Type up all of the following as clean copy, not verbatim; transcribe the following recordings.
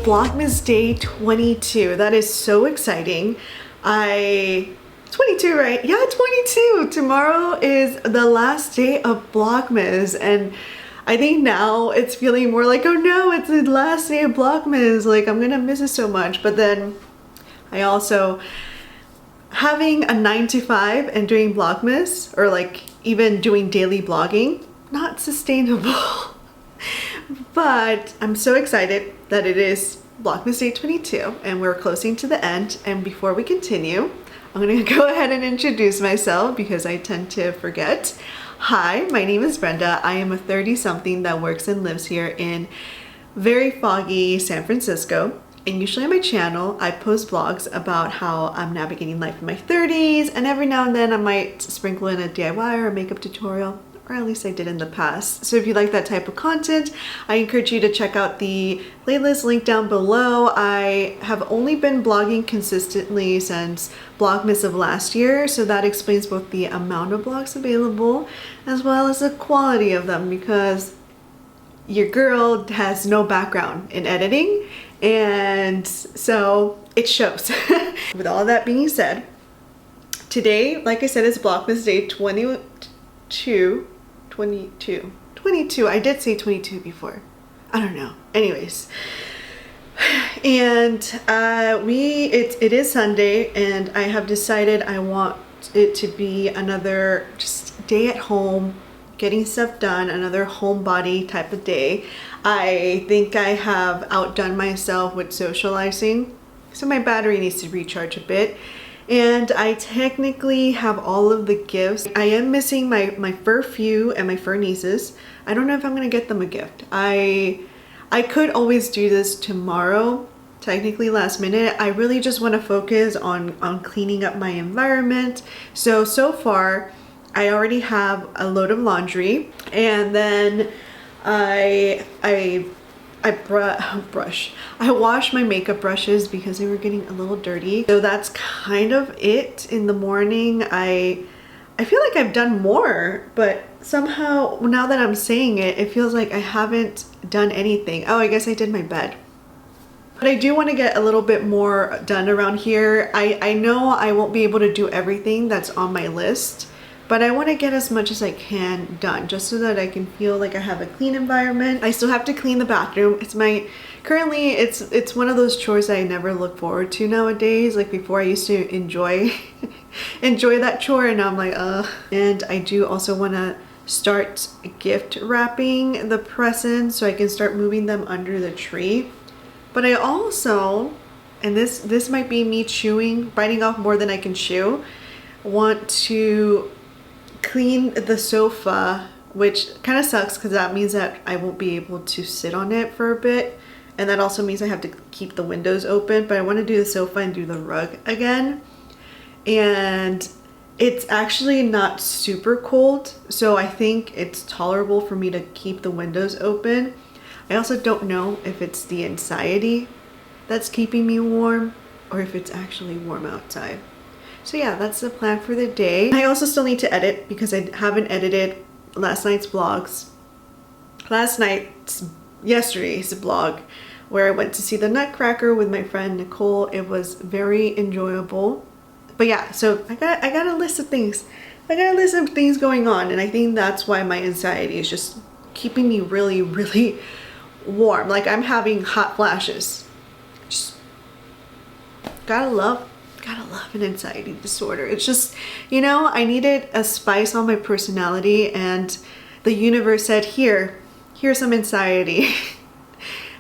Vlogmas day 22. That is so exciting. 22, right? Yeah, 22. Tomorrow is the last day of Vlogmas, and I think now it's feeling more like, oh no, it's the last day of Vlogmas. Like, I'm gonna miss it so much. But then I also, having a 9 to 5 and doing Vlogmas, or like even doing daily vlogging, not sustainable. But I'm so excited that it is Vlogmas day 22 and we're closing to the end. And before we continue, I'm gonna go ahead and introduce myself because I tend to forget. Hi, my name is Brenda. I am a 30-something that works and lives here in very foggy San Francisco. And usually on my channel, I post vlogs about how I'm navigating life in my 30s, and every now and then I might sprinkle in a DIY or a makeup tutorial, or at least I did in the past. So if you like that type of content, I encourage you to check out the playlist link down below. I have only been blogging consistently since Vlogmas of last year, so that explains both the amount of vlogs available as well as the quality of them, because your girl has no background in editing, and so it shows. With all that being said, today, like I said, is Vlogmas day 22. I did say 22 before. I don't know. Anyways. And it is Sunday, and I have decided I want it to be another just day at home, getting stuff done, another homebody type of day. I think I have outdone myself with socializing, so my battery needs to recharge a bit. And I technically have all of the gifts. I am missing my fur few and my fur nieces. I don't know if I'm gonna get them a gift. I could always do this tomorrow, technically last minute. I really just want to focus on cleaning up my environment. So far, I already have a load of laundry, and then I washed my makeup brushes because they were getting a little dirty. So that's kind of it in the morning. I feel like I've done more, but somehow now that I'm saying it, it feels like I haven't done anything. Oh, I guess I did my bed. But I do want to get a little bit more done around here. I know I won't be able to do everything that's on my list, but I want to get as much as I can done just so that I can feel like I have a clean environment. I still have to clean the bathroom. Currently it's one of those chores that I never look forward to nowadays. Like before, I used to enjoy that chore, and now I'm like, ugh. And I do also want to start gift wrapping the presents so I can start moving them under the tree. But I also, and this might be me biting off more than I can chew, want to clean the sofa, which kind of sucks because that means that I won't be able to sit on it for a bit, and that also means I have to keep the windows open. But I want to do the sofa and do the rug again, and it's actually not super cold, so I think it's tolerable for me to keep the windows open. I also don't know if it's the anxiety that's keeping me warm or if it's actually warm outside. So yeah, that's the plan for the day. I also still need to edit because I haven't edited last night's vlogs. Yesterday's vlog, where I went to see the Nutcracker with my friend Nicole. It was very enjoyable. But yeah, so I got a list of things. I got a list of things going on, and I think that's why my anxiety is just keeping me really, really warm. Like I'm having hot flashes. Just gotta love an anxiety disorder. It's just, you know, I needed a spice on my personality, and the universe said, here's some anxiety.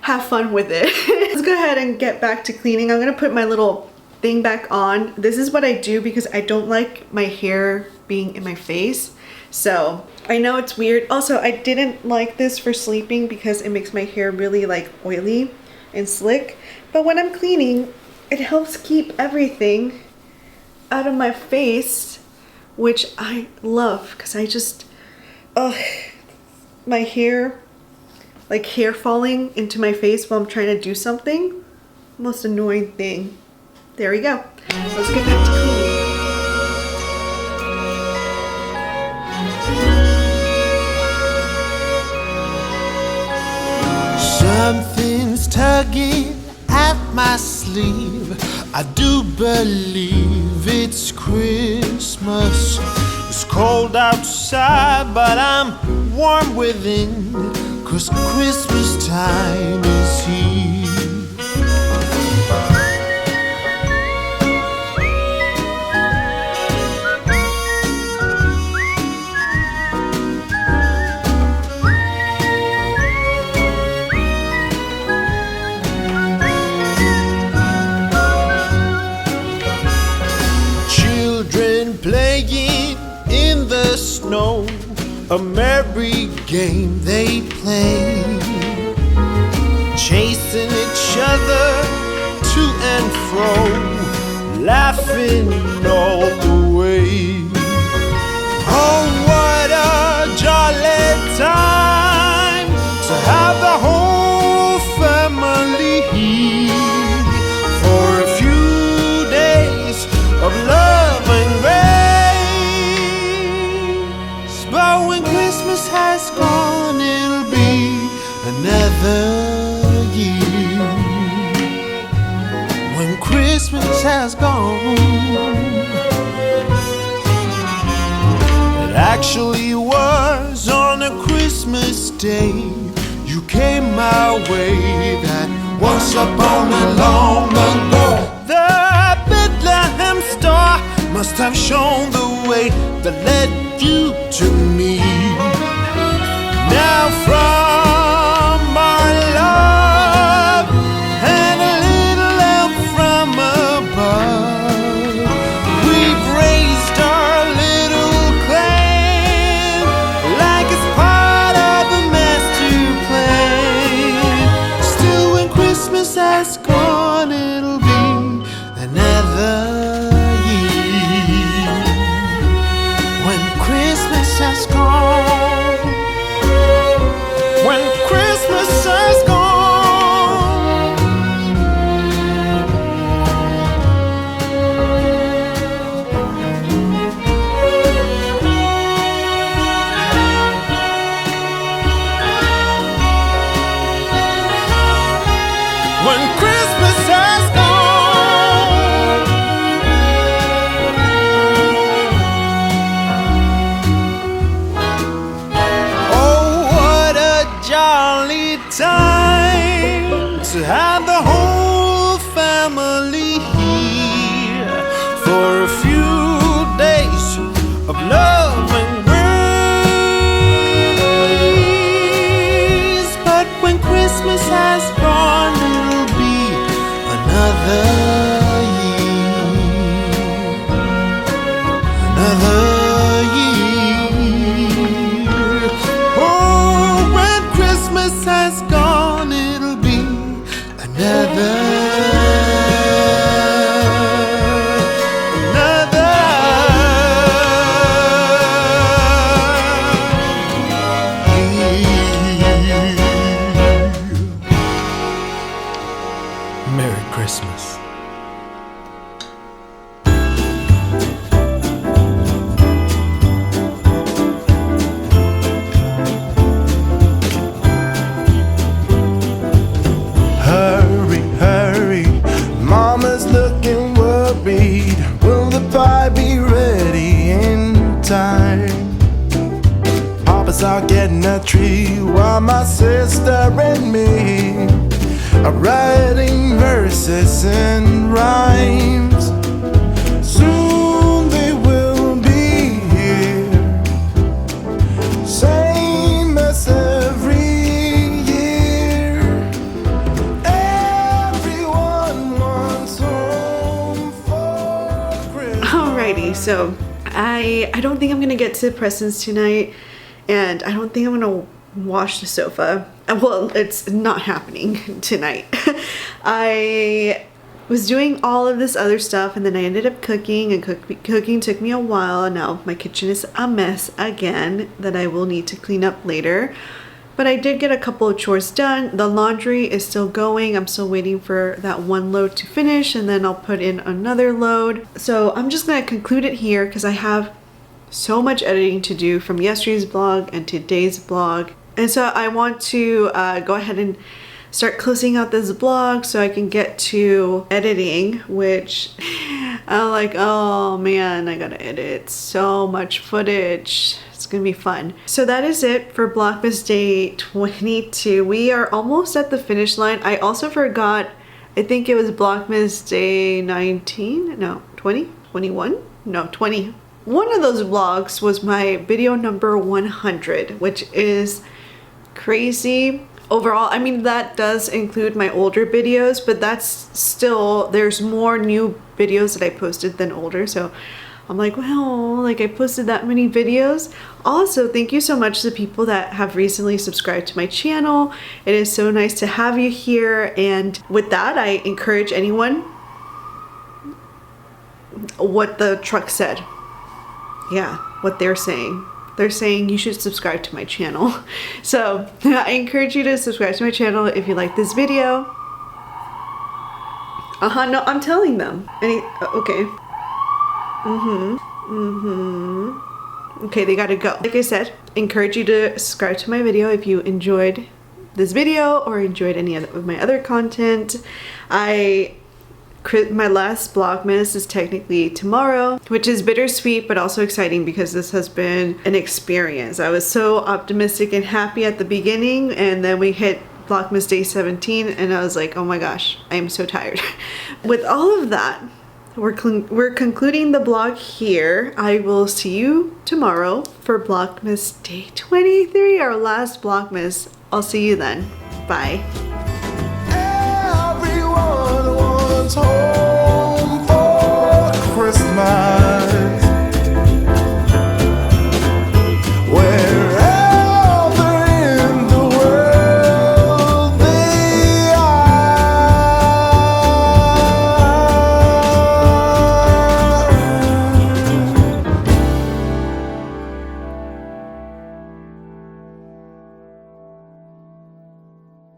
Have fun with it. Let's go ahead and get back to cleaning. I'm gonna put my little thing back on. This is what I do because I don't like my hair being in my face. So I know it's weird. Also, I didn't like this for sleeping because it makes my hair really like oily and slick. But when I'm cleaning, it helps keep everything out of my face, which I love because I just, my hair, like hair falling into my face while I'm trying to do something, most annoying thing. There we go. Let's get back to cleaning. Something's tugging my sleeve. I do believe it's Christmas. It's cold outside, but I'm warm within, 'cause Christmas time is here. Playing in the snow, a merry game they play, chasing each other to and fro, laughing all the way. Oh, what a jolly time to have the whole family here for a few days of love and grace. But when Christmas has gone, it'll be another year. When Christmas has gone, it actually was on a Christmas day you came my way. That was upon a long ago. The Bethlehem star must have shown the way that led you to me. Now from our love and a little help from above, we've raised our little clan like it's part of a master plan. Still, when Christmas has gone, it'll be another year. When Christmas has gone, when Christmas has gone, when Christmas has gone. Oh, what a jolly time to have the whole family here for a few days of love and grace. But when Christmas has gone, it'll be another year, another year. Oh, when Christmas has gone, it'll be another year. Merry Christmas. Hurry, hurry, Mama's looking worried. Will the pie be ready in time? Papa's out getting a tree while my sister and me are writing verses and rhymes. Soon they will be here, same as every year. Everyone wants home for Christmas. Alrighty, so I don't think I'm gonna get to the presents tonight, and I don't think I'm gonna wash the sofa. Well, it's not happening tonight. I was doing all of this other stuff, and then I ended up cooking, and cooking took me a while. Now my kitchen is a mess again that I will need to clean up later. But I did get a couple of chores done. The laundry is still going. I'm still waiting for that one load to finish, and then I'll put in another load. So I'm just gonna conclude it here because I have so much editing to do from yesterday's vlog and today's vlog. And so I want to go ahead and start closing out this vlog so I can get to editing, which I'm like, oh man, I gotta edit so much footage. It's gonna be fun. So that is it for Vlogmas Day 22. We are almost at the finish line. I also forgot, I think it was Vlogmas Day 19? No, 20? 21? No, 20. One of those vlogs was my video number 100, which is crazy. Overall, I mean, that does include my older videos, but that's still, there's more new videos that I posted than older. So I'm like, well, like I posted that many videos. Also, thank you so much to the people that have recently subscribed to my channel. It is so nice to have you here. And with that, I encourage anyone, what the truck said. Yeah, what they're saying. They're saying you should subscribe to my channel. So I encourage you to subscribe to my channel if you like this video. No, I'm telling them. Okay. Okay, they gotta go. Like I said, encourage you to subscribe to my video if you enjoyed this video or enjoyed any of my other content. My last Vlogmas is technically tomorrow, which is bittersweet but also exciting because this has been an experience. I was so optimistic and happy at the beginning, and then we hit Vlogmas Day 17 and I was like, oh my gosh, I am so tired. With all of that, we're concluding the vlog here. I will see you tomorrow for Vlogmas Day 23, our last Vlogmas. I'll see you then. Bye.